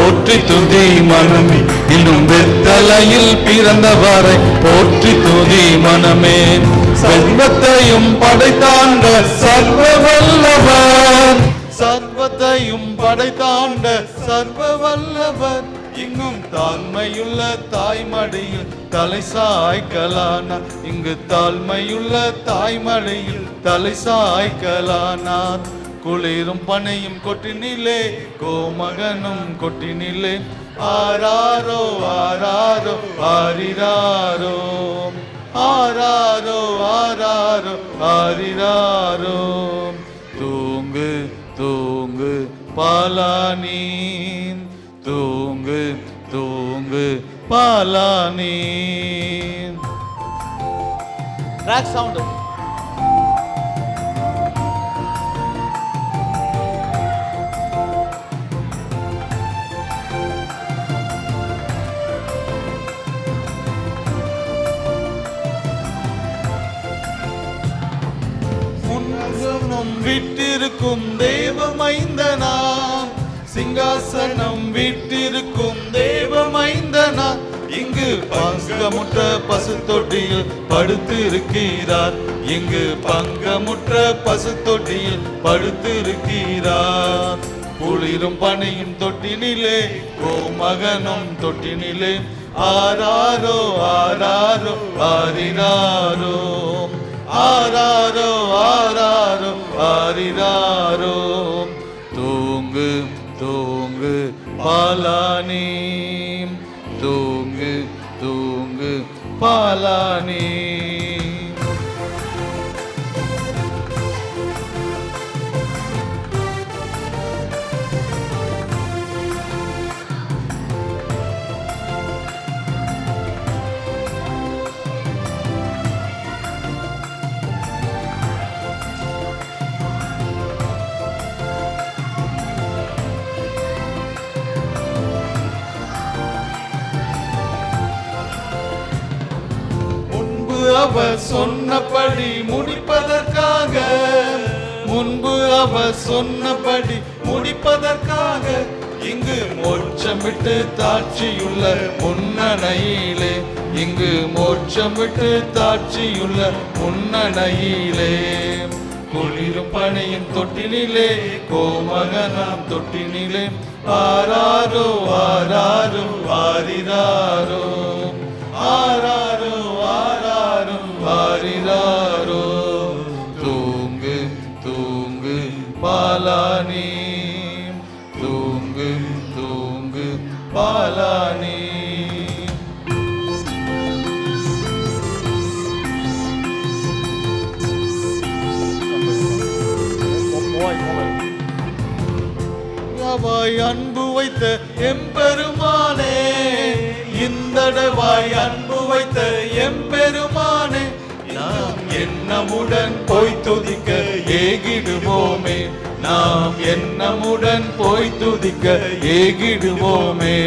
போற்றி துதி மனமே, இன்னும் வெத்தலையில் பிறந்தவரை போற்றி துதி மனமே. சர்வத்தையும் படைத்தாண்ட சர்வ வல்லவர், சர்வத்தையும் படைத்தாண்ட சர்வ வல்லவர், இங்கும் தாழ்மையுள்ள தாய்மடியில் தலை சாய்க்கலானார். இங்கு தாழ்மையுள்ள தாய்மடியில் தலை சாய்க்கலானார். குளிரும் பனையும் கொட்டினிலே கோமகனும் கொட்டினிலே ஆராரோ ஆராரோ ஆரிராரோ, ஆராரோ ஆராரோ ஆரிராரோ. தூங்கு தூங்கு பாலானி, தூங்கு தூங்கு பாலானி. Track sound. விட்டிருக்கும் தேவ மைந்தனா, சிங்காசனம் விட்டிருக்கும் தேவ மைந்தனா, இங்கு பங்கமுற்ற பசு தொட்டியில் படுத்து இருக்கிறார். இங்கு பங்கமுற்ற பசு தொட்டியில் படுத்து இருக்கிறார். குளிரும் பனையும் தொட்டினிலே கோமகனும் தொட்டினிலே ஆராரோ ஆராரோ ஆரிராரோ, ஆராரோ ஆராரோ ஆரிராரோ. தூங்கு தூங்கு பாலானி, தூங்கு தூங்கு பாலானி. அவர் சொன்னபடி முடிப்பதற்காக, முன்பு அவர் சொன்னபடி முடிப்பதற்காக, இங்கு மோட்சமிட்டு தாட்சியுள்ள முன்னணையிலே, இங்கு மோட்சமிட்டு தாட்சியுள்ள முன்னணையிலே. குளிரும் பனையும் தொட்டினிலே கோமகனாம் தொட்டினிலே ஆராரோ ஆராரோ ஆரிராரோ, ஆராரோ ஆராரோ ஆரிராரோ. தூங்கு தூங்கு பாலானி, தூங்கு தூங்கு பாலானி. வாய் அன்பு வைத்த எம்பெருமானே, இந்தடவாய் அன்பு வைத்த எம்பெருமானே, நாம் எண்ணமுடன் போய் துதிக்க ஏகிடுவோமே, நாம் எண்ணமுடன் போய் துதிக்க ஏகிடுவோமே.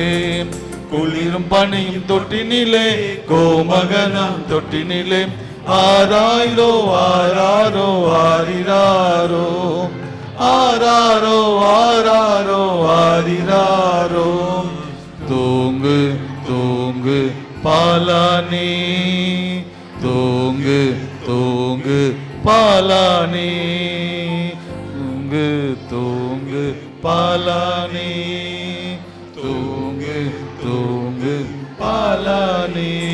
குளிரும் பனையும் தொட்டினிலே கோமகனாம் தொட்டினிலே ஆராரோ ஆராரோ ஆரிராரோ, ஆராரோ ஆராரோ ஆரிராரோ. தூங்கு தூங்கு பாலானி, தூங்கு தூங்கு பாலானி, தூங்கு தூங்கு பாலானி, தூங்கு தூங்கு பாலானி.